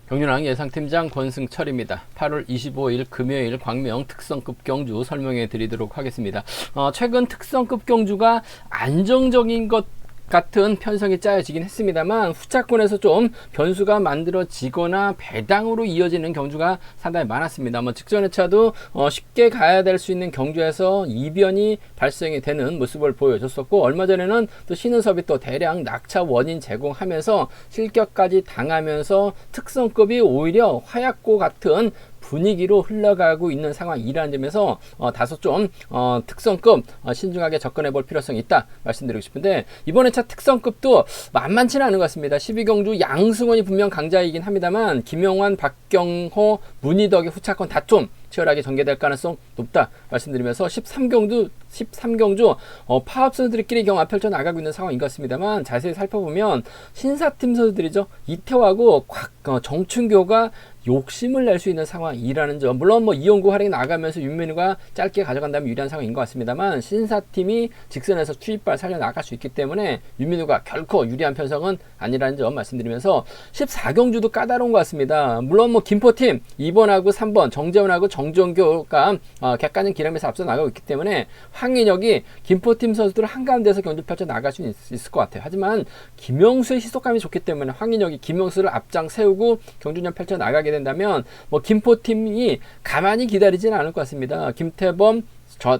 경륜왕 예상팀장 권승철입니다. 8월 25일 금요일 광명 특성급 경주 설명해 드리도록 하겠습니다. 최근 특성급 경주가 안정적인 것 같은 편성이 짜여지긴 했습니다만 후차권에서 좀 변수가 만들어지거나 배당으로 이어지는 경주가 상당히 많았습니다. 직전의 차도 쉽게 가야 될 수 있는 경주에서 이변이 발생이 되는 모습을 보여줬었고, 얼마 전에는 또 신은섭이 또 대량 낙차 원인 제공하면서 실격까지 당하면서 특성급이 오히려 화약고 같은 분위기로 흘러가고 있는 상황이라는 점에서 다소 좀 특성급 신중하게 접근해 볼 필요성이 있다 말씀드리고 싶은데, 이번에 차 특성급도 만만치는 않은 것 같습니다. 12경주 양승원이 분명 강자이긴 합니다만 김영환, 박경호, 문희덕의 후차권 다툼 치열하게 전개될 가능성 높다 말씀드리면서 13경주 파업 선수들끼리 경합 펼쳐 나가고 있는 상황인 것 같습니다만, 자세히 살펴보면 신사팀 선수들이죠. 이태호하고 정춘교가 욕심을 낼 수 있는 상황이라는 점, 물론 이용구 활약이 나가면서 윤민우가 짧게 가져간다면 유리한 상황인 것 같습니다만, 신사팀이 직선에서 추입발 살려 나갈 수 있기 때문에 윤민우가 결코 유리한 편성은 아니라는 점 말씀드리면서 14경주도 까다로운 것 같습니다. 물론 김포팀 2번하고 3번 정재훈하고 정종교가 객관적 기량에서 앞서 나가고 있기 때문에 황인혁이 김포팀 선수들을 한가운데서 경주 펼쳐 나갈 수 있을 것 같아요. 하지만 김영수의 시속감이 좋기 때문에 황인혁이 김영수를 앞장 세우고 경주전 펼쳐 나가게 된다면 김포팀이 가만히 기다리지는 않을 것 같습니다. 김태범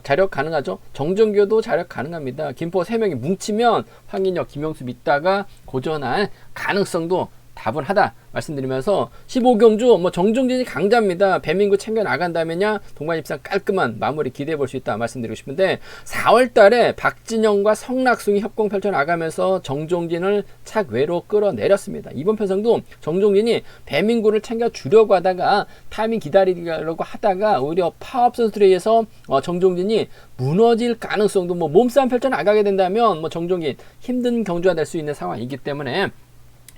자력 가능하죠. 정정교도 자력 가능합니다. 김포 3명이 뭉치면 황인혁, 김영수 믿다가 고전할 가능성도 다분하다 말씀드리면서 15경주 정종진이 강자입니다. 배민구 챙겨 나간다면야 동반입상 깔끔한 마무리 기대해 볼 수 있다 말씀드리고 싶은데, 4월 달에 박진영과 성낙승이 협공 펼쳐 나가면서 정종진을 차외로 끌어내렸습니다. 이번 편성도 정종진이 배민구를 챙겨 주려고 하다가 타이밍 기다리려고 하다가 오히려 파업 선수들에 의해서 정종진이 무너질 가능성도 몸싸움 펼쳐 나가게 된다면 정종진 힘든 경주가 될 수 있는 상황이기 때문에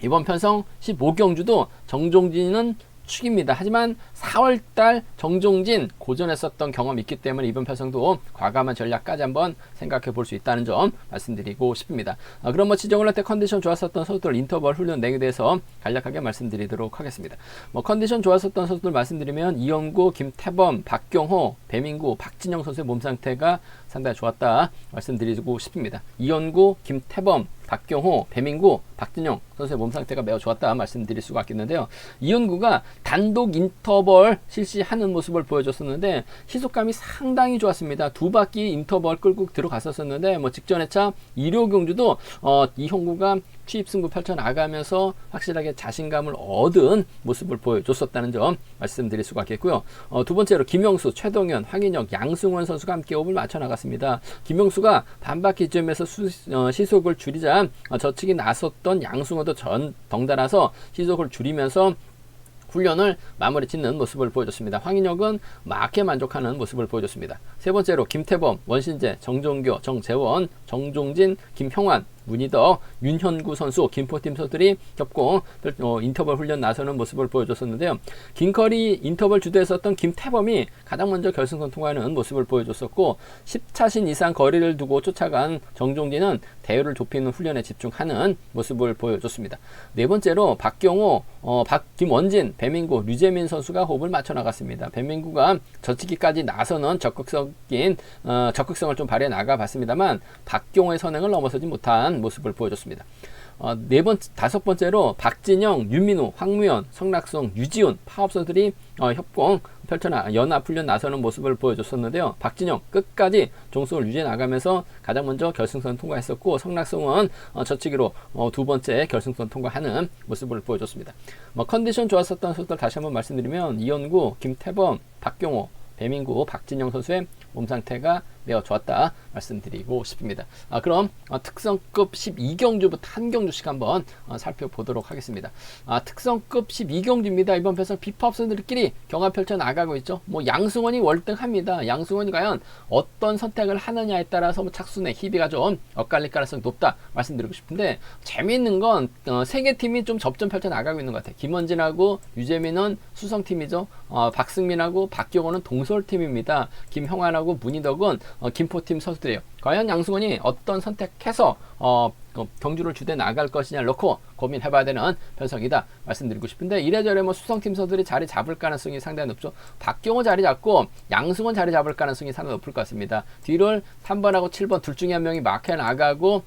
이번 편성 15경주도 정종진은 축입니다. 하지만 4월달 정종진 고전했었던 경험이 있기 때문에 이번 편성도 과감한 전략까지 한번 생각해 볼 수 있다는 점 말씀드리고 싶습니다. 그럼 지정을 할 때 컨디션 좋았었던 선수들 인터벌 훈련 내용에 대해서 간략하게 말씀드리도록 하겠습니다. 컨디션 좋았었던 선수들 말씀드리면 이영구, 김태범, 박경호, 배민구, 박진영 선수의 몸 상태가 상당히 좋았다 말씀드리고 싶습니다. 이영구, 김태범, 박경호, 배민구, 박진영 선수의 몸 상태가 매우 좋았다 말씀드릴 수가 있겠는데요. 이현구가 단독 인터벌 실시하는 모습을 보여줬었는데 시속감이 상당히 좋았습니다. 2바퀴 인터벌 끌고 들어갔었는데 직전의 차 1호 경주도 이현구가 취입 승부 펼쳐 나가면서 확실하게 자신감을 얻은 모습을 보여줬었다는 점 말씀드릴 수가 있겠고요. 두 번째로 김영수, 최동현, 황인혁, 양승원 선수가 함께 호흡을 맞춰 나갔습니다. 김영수가 반바퀴쯤에서 시속을 줄이자 저측이 나섰던 양승원도 덩달아서 시속을 줄이면서 훈련을 마무리 짓는 모습을 보여줬습니다. 황인혁은 막게 만족하는 모습을 보여줬습니다. 세 번째로 김태범, 원신재, 정종교, 정재원, 정종진, 김형환, 문희덕, 윤현구 선수, 김포팀 선수들이 협공 인터벌 훈련 나서는 모습을 보여줬었는데요. 긴커리 인터벌 주도했었던 김태범이 가장 먼저 결승선 통과하는 모습을 보여줬었고, 10차신 이상 거리를 두고 쫓아간 정종진은 대열을 좁히는 훈련에 집중하는 모습을 보여줬습니다. 네 번째로 박경호, 김원진, 배민구, 류재민 선수가 호흡을 맞춰 나갔습니다. 배민구가 저치기까지 나서는 적극성을 좀 발휘해 나가봤습니다만 박경호의 선행을 넘어서지 못한 모습을 보여줬습니다. 다섯 번째로 박진영, 윤민우, 황무현, 성낙성, 유지훈 파업 선수들이 협공 펼쳐나 연합 훈련 나서는 모습을 보여줬었는데요. 박진영 끝까지 종속을 유지해 나가면서 가장 먼저 결승선 통과했었고, 성낙성은 저치기로 두 번째 결승선 통과하는 모습을 보여줬습니다. 컨디션 좋았었던 선수들 다시 한번 말씀드리면 이현구, 김태범, 박경호, 배민구, 박진영 선수의 몸 상태가 매우 좋았다 말씀드리고 싶습니다. 그럼 특성급 12경주부터 한 경주씩 한번 살펴보도록 하겠습니다. 특성급 12경주입니다. 이번 편성 비파업 선수들끼리 경합 펼쳐 나가고 있죠. 양승원이 월등합니다. 양승원이 과연 어떤 선택을 하느냐에 따라서 착순의 희비가 좀 엇갈릴 가능성이 높다 말씀드리고 싶은데, 재미있는 건 세 개 팀이 좀 접전 펼쳐 나가고 있는 것 같아요. 김원진하고 유재민은 수성팀이죠. 박승민하고 박경호는 동설팀입니다. 김형환하고 문희덕은 김포팀 선수들이에요. 과연 양승원이 어떤 선택해서 경주를 주대 나갈 것이냐를 놓고 고민해봐야 되는 편성이다 말씀드리고 싶은데, 이래저래 뭐 수성팀 선수들이 자리 잡을 가능성이 상당히 높죠. 박경호 자리 잡고 양승원 자리 잡을 가능성이 상당히 높을 것 같습니다. 뒤를 3번하고 7번 둘 중에 한 명이 막혀 나가고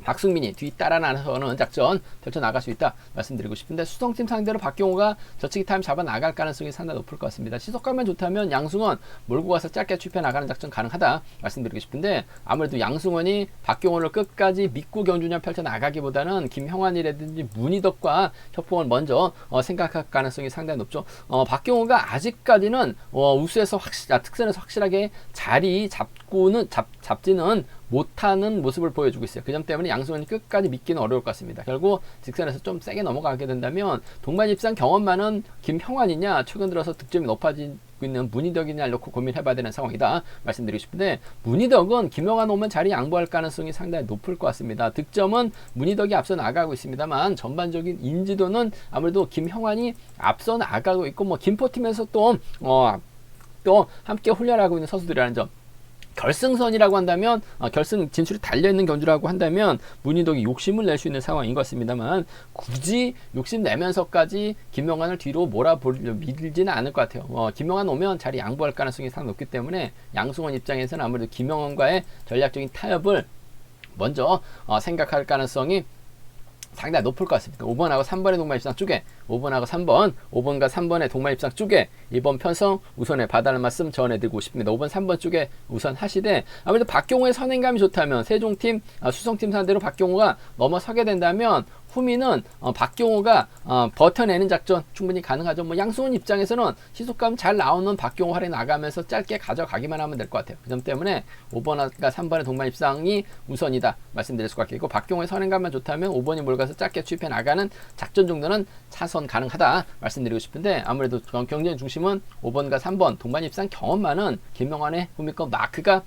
박승민이 뒤 따라 나서는 작전 펼쳐 나갈 수 있다 말씀드리고 싶은데, 수성팀 상대로 박경호가 저치기 타임 잡아 나갈 가능성이 상당히 높을 것 같습니다. 시속감만 좋다면 양승원 몰고 가서 짧게 추입해 나가는 작전 가능하다 말씀드리고 싶은데, 아무래도 양승원이 박경호를 끝까지 믿고 경주전 펼쳐 나가기보다는 김형환이라든지 문희덕과 협공을 먼저 생각할 가능성이 상당히 높죠. 박경호가 아직까지는 우수에서 특선에서 확실하게 자리 잡지는 못하는 모습을 보여주고 있어요. 그 점 때문에 양승원이 끝까지 믿기는 어려울 것 같습니다. 결국 직선에서 좀 세게 넘어가게 된다면 동반 입상 경험 많은 김형환이냐, 최근 들어서 득점이 높아지고 있는 문희덕이냐를 놓고 고민해봐야 되는 상황이다 말씀드리고 싶은데, 문희덕은 김형환 오면 자리 양보할 가능성이 상당히 높을 것 같습니다. 득점은 문희덕이 앞서 나가고 있습니다만 전반적인 인지도는 아무래도 김형환이 앞서 나가고 있고, 뭐 김포팀에서 또 함께 훈련하고 있는 선수들이라는 점, 결승선이라고 한다면 결승 진출이 달려있는 경주라고 한다면 문희덕이 욕심을 낼 수 있는 상황인 것 같습니다만, 굳이 욕심 내면서까지 김명환을 뒤로 밀지는 않을 것 같아요. 김명환 오면 자리 양보할 가능성이 상당히 높기 때문에 양승원 입장에서는 아무래도 김명환과의 전략적인 타협을 먼저 생각할 가능성이 상당히 높을 것 같습니다. 5번하고 3번의 동반 입상 쪽에 5번하고 3번, 5번과 3번의 동반 입상 쪽에 이번 편성 우선에 봐달라는 말씀 전해드리고 싶습니다. 5번, 3번 쪽에 우선 하시되, 아무래도 박경호의 선행감이 좋다면 세종팀, 수성팀 상대로 박경호가 넘어서게 된다면 후미는 박경호가 버텨내는 작전 충분히 가능하죠. 뭐 양승원 입장에서는 시속감 잘 나오는 박경호 활에 나가면서 짧게 가져가기만 하면 될 것 같아요. 그 점 때문에 5번과 3번의 동반 입상이 우선이다 말씀드릴 수가 있겠고, 박경호의 선행감만 좋다면 5번이 몰가서 짧게 추입해 나가는 작전 정도는 차선 가능하다 말씀드리고 싶은데, 아무래도 경쟁 중심은 5번과 3번 동반 입상 경험 많은 김명환의 후미권 마크가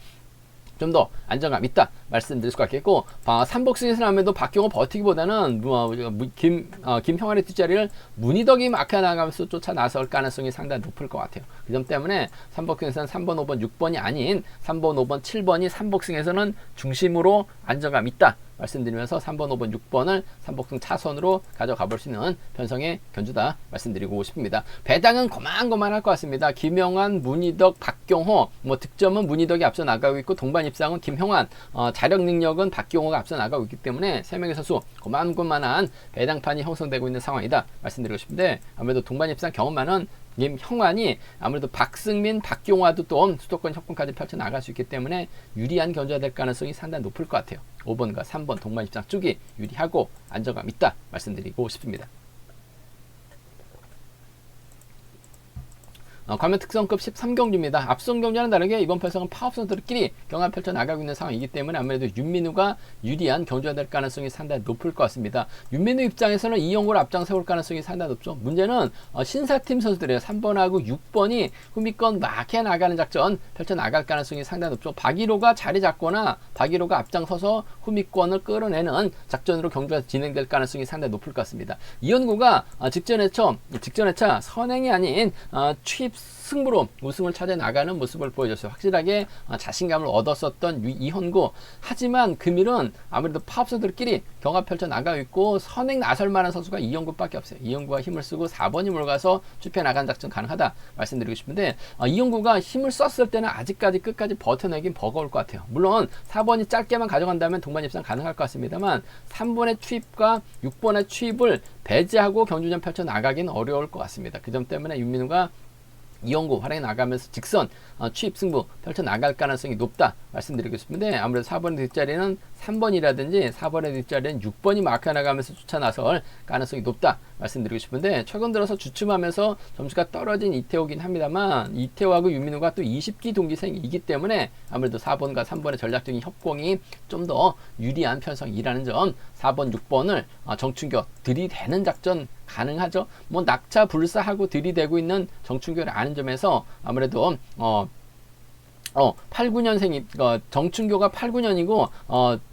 좀 더 안정감 있다 말씀드릴 수가 있겠고, 3복승에서 하면도 박경호 버티기보다는 김형환의 뒷자리를 문희덕이 막혀 나가면서 쫓아 나설 가능성이 상당히 높을 것 같아요. 그 점 때문에 3복승에서는 3번, 5번, 6번이 아닌 3번, 5번, 7번이 3복승에서는 중심으로 안정감 있다 말씀드리면서 3번, 5번, 6번을 3복승 차선으로 가져가 볼 수 있는 편성의 견주다 말씀드리고 싶습니다. 배당은 고만고만할 것 같습니다. 김영환, 문희덕, 박경호, 득점은 문희덕이 앞서 나가고 있고, 동반 입상은 김형환, 자력 능력은 박경호가 앞서 나가고 있기 때문에 3명의 선수 고만고만한 배당판이 형성되고 있는 상황이다 말씀드리고 싶은데, 아무래도 동반 입상 경험 많은 김형환이 아무래도 박승민, 박경호와도 또 수도권 협공까지 펼쳐나갈 수 있기 때문에 유리한 견주가 될 가능성이 상당히 높을 것 같아요. 5번과 3번 동반 입상 쪽이 유리하고 안정감 있다 말씀드리고 싶습니다. 과면 특성급 13경주입니다. 앞선 경주와는 다르게 이번 편성은 파업 선수들끼리 경합 펼쳐 나가고 있는 상황이기 때문에 아무래도 윤민우가 유리한 경주가 될 가능성이 상당히 높을 것 같습니다. 윤민우 입장에서는 이영구를 앞장 세울 가능성이 상당히 높죠. 문제는 신사팀 선수들이에요. 3번하고 6번이 후미권 막해 나가는 작전 펼쳐 나갈 가능성이 상당히 높죠. 박일호가 자리 잡거나 박일호가 앞장서서 후미권을 끌어내는 작전으로 경주가 진행될 가능성이 상당히 높을 것 같습니다. 이영구가 직전회차 선행이 아닌 취입 승부로 우승을 찾아 나가는 모습을 보여줬어요. 확실하게 자신감을 얻었었던 이현구. 하지만 금일은 아무래도 파업선들끼리 경합 펼쳐 나가고 있고, 선행 나설 만한 선수가 이영구밖에 없어요. 이영구가 힘을 쓰고 4번이 몰가서 좁혀 나간 작전 가능하다 말씀드리고 싶은데, 이영구가 힘을 썼을 때는 아직까지 끝까지 버텨내긴 버거울 것 같아요. 물론 4번이 짧게만 가져간다면 동반 입상 가능할 것 같습니다만 3번의 취입과 6번의 취입을 배제하고 경주전 펼쳐 나가긴 어려울 것 같습니다. 그 점 때문에 윤민우가 이영구 활약해 나가면서 직선 취입 승부 펼쳐 나갈 가능성이 높다 말씀드리고 싶은데, 아무래도 4번의 뒷자리는 3번이라든지 4번의 뒷자리는 6번이 막혀 나가면서 쫓아 나설 가능성이 높다 말씀드리고 싶은데, 최근 들어서 주춤하면서 점수가 떨어진 이태호긴 합니다만 이태호하고 윤민우가 또 20기 동기생이기 때문에 아무래도 4번과 3번의 전략적인 협공이 좀 더 유리한 편성이라는 점, 4번, 6번을 정충격 들이대는 작전 가능하죠. 낙차 불사하고 들이대고 있는 정충교를 아는 점에서 아무래도 8, 9년생이, 정춘교가 8, 9년이고,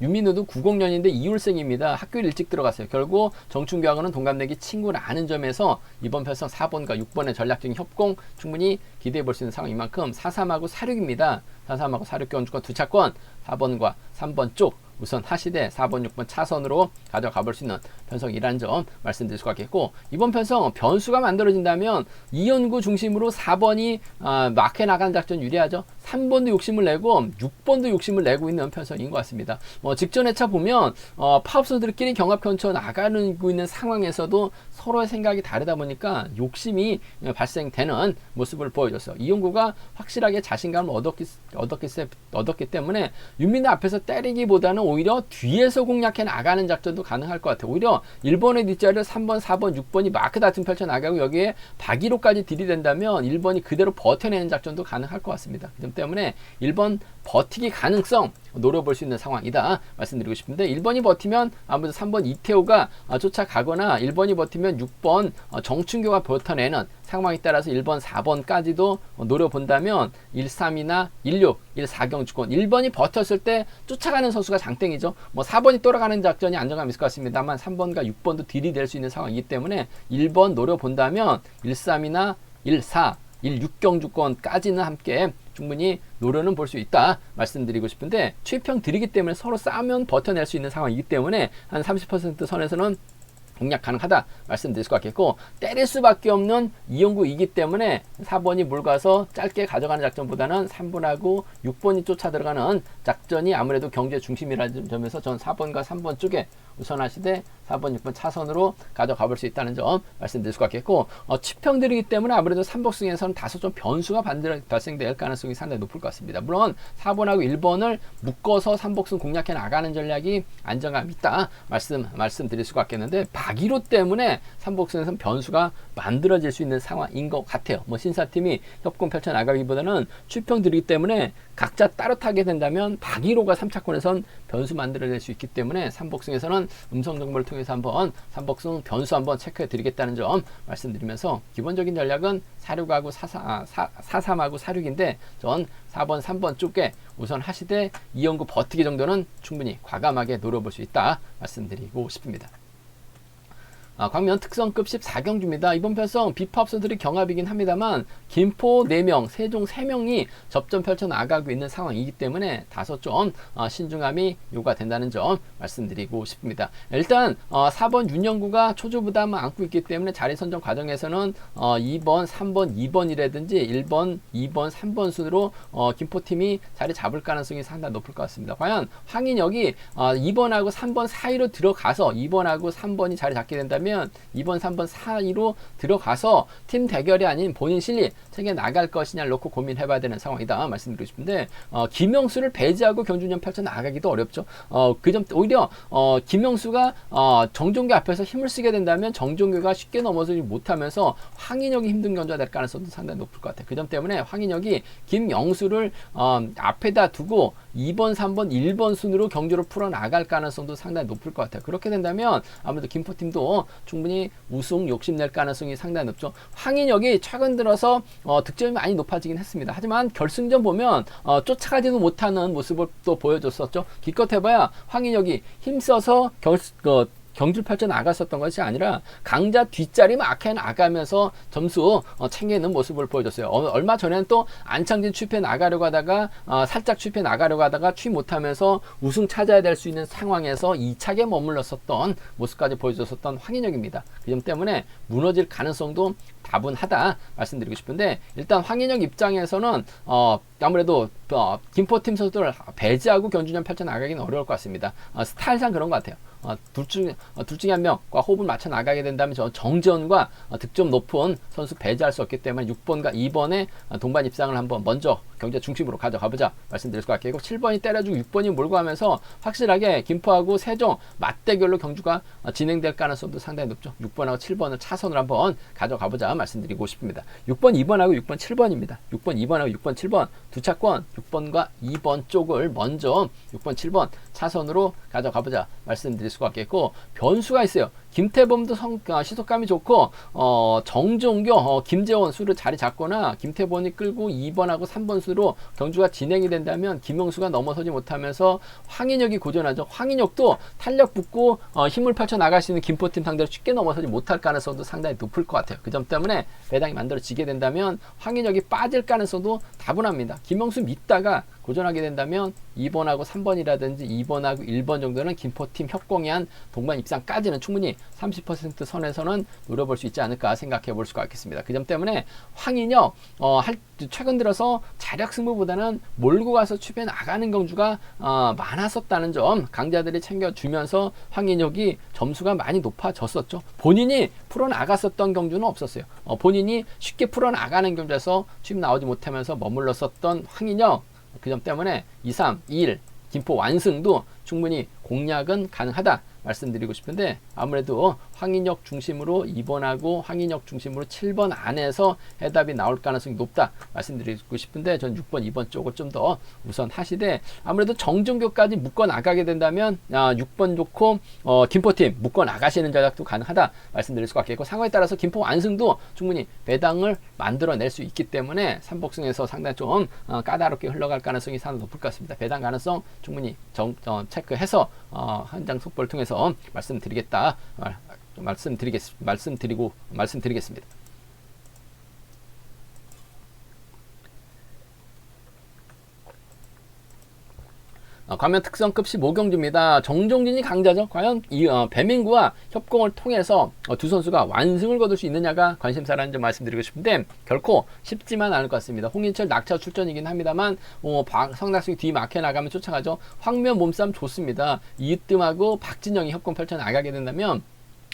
윤민우도 90년인데 이율생입니다. 학교 일찍 들어갔어요. 결국 정춘교하고는 동갑내기 친구를 아는 점에서 이번 편성 4번과 6번의 전략적인 협공 충분히 기대해 볼 수 있는 상황인 만큼 4-3하고 4-6입니다. 4-3하고 4-6 경주권 두 차권 4번과 3번 쪽 우선 하시되 4번, 6번 차선으로 가져가 볼 수 있는 편성이라는 점 말씀드릴 수가 있겠고, 이번 편성 변수가 만들어진다면 이연구 중심으로 4번이 막혀 나가는 작전 유리하죠. 3번도 욕심을 내고 6번도 욕심을 내고 있는 편성인 것 같습니다. 직전 회차 보면 파업선들끼리 경합 펼쳐 나가고 있는 상황에서도 서로의 생각이 다르다 보니까 욕심이 발생되는 모습을 보여줬어요. 이연구가 확실하게 자신감을 얻었기 때문에 윤민우 앞에서 때리기보다는 오히려 뒤에서 공략해 나가는 작전도 가능할 것 같아요. 오히려 1번의 뒷자리를 3번, 4번, 6번이 마크 다툼 펼쳐 나가고 여기에 박이로까지 들이댄다면 1번이 그대로 버텨내는 작전도 가능할 것 같습니다. 그 점 때문에 1번 버티기 가능성 노려볼 수 있는 상황이다 말씀드리고 싶은데, 1번이 버티면 아무래도 3번 이태호가 쫓아가거나 1번이 버티면 6번 정춘교가 버텨내는 상황에 따라서 1번, 4번까지도 노려본다면 1-3이나 1-6, 1-4 경주권 1번이 버텼을 때 쫓아가는 선수가 장땡이죠. 4번이 돌아가는 작전이 안정감 있을 것 같습니다만 3번과 6번도 들이댈 수 있는 상황이기 때문에 1번 노려본다면 1-3이나 1-4, 1-6 경주권까지는 함께 충분히 노려는 볼 수 있다 말씀드리고 싶은데, 취평 드리기 때문에 서로 싸우면 버텨낼 수 있는 상황이기 때문에 한 30% 선에서는 공략 가능하다 말씀드릴 수 같겠고, 때릴 수밖에 없는 이연구이기 때문에 4번이 몰가서 짧게 가져가는 작전보다는 3번하고 6번이 쫓아 들어가는 작전이 아무래도 경제 중심이라는 점에서 전 4번과 3번 쪽에 우선하시되 4번, 6번 차선으로 가져가 볼 수 있다는 점 말씀드릴 수 같겠고, 치평들이기 때문에 아무래도 3복승에서는 다소 좀 변수가 발생될 가능성이 상당히 높을 것 같습니다. 물론 4번하고 1번을 묶어서 3복승 공략해 나가는 전략이 안정감 있다 말씀드릴 수가 있겠는데, 박이로 때문에 3복승에서는 변수가 만들어질 수 있는 상황인 것 같아요. 신사팀이 협공 펼쳐 나가기보다는 치평들이기 때문에 각자 따로 타게 된다면 박이로가 3차권에선 변수 만들어낼 수 있기 때문에 3복승에서는 음성 정보를 통해서 한번 3복승 변수 한번 체크해 드리겠다는 점 말씀드리면서, 기본적인 전략은 4-6하고 4-3하고 4-6인데 전 4번, 3번 쪽에 우선 하시되 이연구 버티기 정도는 충분히 과감하게 노려볼 수 있다 말씀드리고 싶습니다. 광면 특성급 14경주입니다. 이번 편성 비파업선들이 경합이긴 합니다만 김포 4명, 세종 3명이 접전 펼쳐 나가고 있는 상황이기 때문에 다소 좀 신중함이 요구된다는 점 말씀드리고 싶습니다. 일단 4번 윤영구가 초조 부담을 안고 있기 때문에 자리 선정 과정에서는 2번, 3번, 2번이라든지 1번, 2번, 3번 순으로 김포팀이 자리 잡을 가능성이 상당히 높을 것 같습니다. 과연 황인혁이 2번하고 3번 사이로 들어가서 2번하고 3번이 자리 잡게 된다면 2번, 3번 사이로 들어가서 팀 대결이 아닌 본인 실리 챙겨 나갈 것이냐를 놓고 고민해봐야 되는 상황이다 말씀드리고 싶은데, 김영수를 배제하고 경주년 펼쳐 나가기도 어렵죠. 그 점 오히려 김영수가 정종규 앞에서 힘을 쓰게 된다면 정종규가 쉽게 넘어서지 못하면서 황인혁이 힘든 견주가 될 가능성도 상당히 높을 것 같아요. 그 점 때문에 황인혁이 김영수를 앞에다 두고 2번, 3번, 1번 순으로 경주를 풀어나갈 가능성도 상당히 높을 것 같아요. 그렇게 된다면 아무래도 김포팀도 충분히 우승 욕심낼 가능성이 상당히 높죠. 황인혁이 최근 들어서 득점이 많이 높아지긴 했습니다. 하지만 결승전 보면 쫓아가지도 못하는 모습을 또 보여줬었죠. 기껏 해봐야 황인혁이 힘써서 경주를 펼쳐 나갔었던 것이 아니라 강자 뒷자리 마크에 나가면서 점수 챙기는 모습을 보여줬어요. 얼마 전에는 또 안창진 취패 나가려고 하다가 살짝 취패 나가려고 하다가 취 못하면서 우승 찾아야 될 수 있는 상황에서 2차게 머물렀었던 모습까지 보여줬었던 황인혁입니다. 그 점 때문에 무너질 가능성도 다분하다 말씀드리고 싶은데, 일단 황인혁 입장에서는 아무래도 김포팀 선수들을 배제하고 경주전 펼쳐 나가기는 어려울 것 같습니다. 스타일상 그런 것 같아요. 둘 중에 한 명과 호흡을 맞춰 나가게 된다면 정지원과 득점 높은 선수 배제할 수 없기 때문에 6번과 2번의 동반 입상을 한번 먼저 경제 중심으로 가져가보자 말씀드릴 것 같고, 7번이 때려주고 6번이 몰고 하면서 확실하게 김포하고 세종 맞대결로 경주가 진행될 가능성도 상당히 높죠. 6번하고 7번을 차선으로 한번 가져가보자 말씀드리고 싶습니다. 6번, 2번하고 6번, 7번입니다. 6번, 2번하고 6번, 7번 두 차권 6번과 2번 쪽을 먼저 6번, 7번 차선으로 가져가보자 말씀드릴 수가 있겠고, 변수가 있어요. 김태범도 시속감이 좋고 정종교, 김재원 수를 자리 잡거나 김태범이 끌고 2번하고 3번 수로 경주가 진행이 된다면 김영수가 넘어서지 못하면서 황인혁이 고전하죠. 황인혁도 탄력 붙고 힘을 펼쳐 나갈 수 있는 김포팀 상대로 쉽게 넘어서지 못할 가능성도 상당히 높을 것 같아요. 그 점 때문에 배당이 만들어지게 된다면 황인혁이 빠질 가능성도 다분합니다. 김영수 믿다가 고전하게 된다면 2번하고 3번이라든지 2번하고 1번 정도는 김포팀 협공이 한 동반 입상까지는 충분히 30% 선에서는 노려볼 수 있지 않을까 생각해 볼 수가 있겠습니다. 그 점 때문에 황인혁 최근 들어서 자력 승부보다는 몰고 가서 추비해 나가는 경주가 많았었다는 점 강자들이 챙겨주면서 황인혁이 점수가 많이 높아졌었죠. 본인이 풀어나갔었던 경주는 없었어요. 본인이 쉽게 풀어나가는 경주에서 추비 나오지 못하면서 머물렀었던 황인혁, 그 점 때문에 2, 3, 2, 1 김포 완승도 충분히 공략은 가능하다 말씀드리고 싶은데, 아무래도 황인혁 중심으로 2번하고 황인혁 중심으로 7번 안에서 해답이 나올 가능성이 높다 말씀드리고 싶은데, 전 6번, 2번 쪽을 좀 더 우선 하시되, 아무래도 정종교까지 묶어 나가게 된다면 6번 좋고 김포팀 묶어 나가시는 전략도 가능하다 말씀드릴 수가 있겠고, 상황에 따라서 김포 완승도 충분히 배당을 만들어낼 수 있기 때문에 삼복승에서 상당히 좀 까다롭게 흘러갈 가능성이 상당히 높을 것 같습니다. 배당 가능성 충분히 체크해서 현장 속보를 통해서 말씀드리겠습니다. 과면 특성급 15경주입니다. 정종진이 강자죠. 과연 이 배민구와 협공을 통해서 두 선수가 완승을 거둘 수 있느냐가 관심사라는 점 말씀드리고 싶은데, 결코 쉽지만 않을 것 같습니다. 홍인철 낙차 출전이긴 합니다만 성낙승이 뒤 막혀 나가면 쫓아가죠. 황면 몸싸움 좋습니다. 이으뜸하고 박진영이 협공 펼쳐 나가게 된다면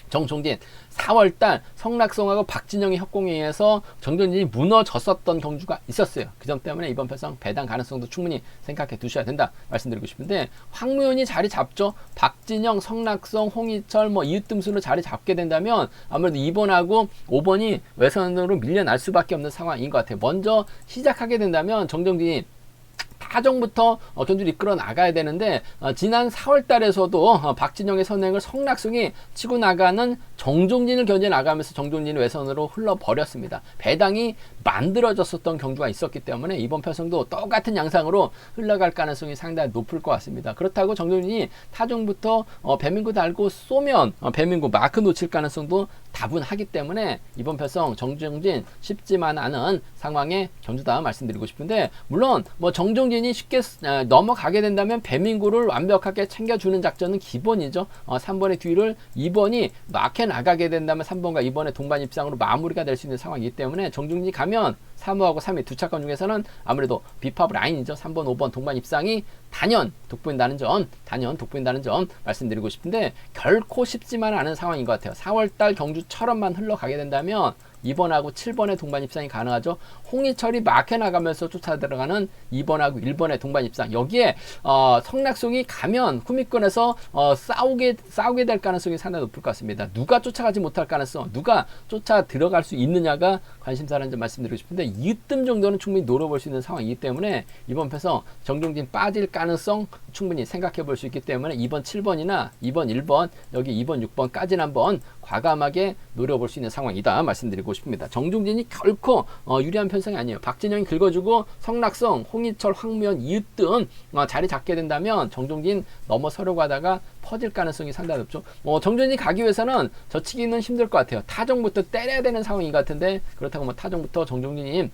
정종진 4월달 성낙성하고 박진영의 협공에 의해서 정종진이 무너졌었던 경주가 있었어요. 그 점 때문에 이번 편성 배당 가능성도 충분히 생각해 두셔야 된다 말씀드리고 싶은데, 황무현이 자리 잡죠. 박진영, 성낙성, 홍희철, 이으뜸수로 자리 잡게 된다면 아무래도 2번하고 5번이 외선으로 밀려날 수밖에 없는 상황인 것 같아요. 먼저 시작하게 된다면 정종진이 타정부터 경주를 이끌어 나가야 되는데, 지난 4월 달에서도 박진영의 선행을 성낙승이 치고 나가는 정종진을 견제 나가면서 정종진이 외선으로 흘러버렸습니다. 배당이 만들어졌었던 경주가 있었기 때문에 이번 편성도 똑같은 양상으로 흘러갈 가능성이 상당히 높을 것 같습니다. 그렇다고 정종진이 타정부터 배민구 달고 쏘면 배민구 마크 놓칠 가능성도 다분하기 때문에 이번 편성 정종진 쉽지만 않은 상황의 경주다 말씀드리고 싶은데, 물론 정종진이 쉽게 넘어가게 된다면 배민구를 완벽하게 챙겨주는 작전은 기본이죠. 3번의 뒤를 2번이 막혀 나가게 된다면 3번과 2번의 동반 입상으로 마무리가 될 수 있는 상황이기 때문에, 정종진이 가면 3호하고 3위 두 차권 중에서는 아무래도 비팝 라인이죠. 3번, 5번 동반 입상이 단연 돋보인다는 점 말씀드리고 싶은데, 결코 쉽지만 않은 상황인 것 같아요. 4월달 경주처럼만 흘러가게 된다면 2번하고 7번의 동반 입상이 가능하죠. 홍희철이 막혀 나가면서 쫓아 들어가는 2번하고 1번의 동반 입상, 여기에 성낙송이 가면 후미권에서 싸우게 될 가능성이 상당히 높을 것 같습니다. 누가 쫓아가지 못할 가능성, 누가 쫓아 들어갈 수 있느냐가 관심사라는 점 말씀드리고 싶은데, 이뜸 정도는 충분히 노려볼 수 있는 상황이기 때문에 이번 편에서 정종진 빠질 가능성 충분히 생각해 볼 수 있기 때문에 2번 7번이나 2번 1번, 여기 2번 6번까지는 한번 과감하게 노려볼 수 있는 상황이다 말씀드리고 싶습니다. 정종진이 결코 유리한 편성이 아니에요. 박진영이 긁어주고 성낙성, 홍희철, 황무현, 이으뜸 자리 잡게 된다면 정종진 넘어서려고 하다가 퍼질 가능성이 상당히 높죠. 정종진이 가기 위해서는 젖히기는 힘들 것 같아요. 타정부터 때려야 되는 상황인 것 같은데, 그렇다고 타정부터 정종진이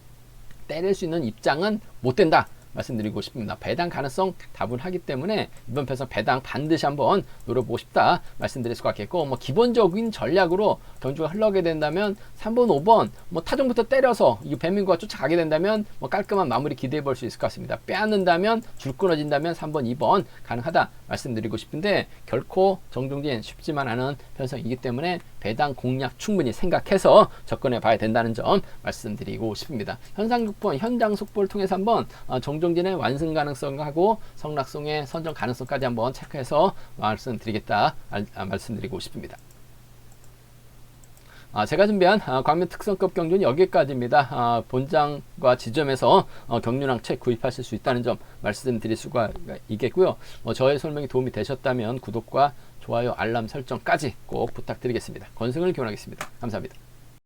때릴 수 있는 입장은 못 된다 말씀드리고 싶습니다. 배당 가능성 다분하기 때문에 이번 편에서 배당 반드시 한번 노려보고 싶다 말씀드릴 수가 있겠고, 기본적인 전략으로 경주가 흘러게 된다면 3번, 5번 타정부터 때려서 이 배민구가 쫓아가게 된다면 깔끔한 마무리 기대해 볼 수 있을 것 같습니다. 빼앗는다면, 줄 끊어진다면 3번, 2번 가능하다 말씀드리고 싶은데, 결코 정종진 쉽지만 않은 편성이기 때문에 배당 공략 충분히 생각해서 접근해 봐야 된다는 점 말씀드리고 싶습니다. 현장 속보를 통해서 한번 정종진의 완승 가능성하고 성낙송의 선정 가능성까지 한번 체크해서 말씀드리고 싶습니다. 제가 준비한 광명 특성급 경주는 여기까지입니다. 본장과 지점에서 경륜항 책 구입하실 수 있다는 점 말씀드릴 수가 있겠고요. 저의 설명이 도움이 되셨다면 구독과 좋아요, 알람 설정까지 꼭 부탁드리겠습니다. 권승을 기원하겠습니다. 감사합니다.